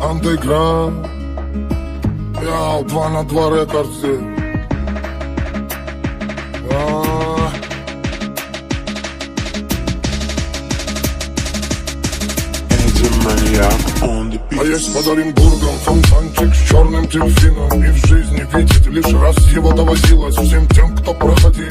Андеграунд. Я 2 на 2 рекордсы. А есть под Оренбургом фонтанчик с черным дельфином. И в жизни видеть лишь раз его доводилось всем тем, кто проходил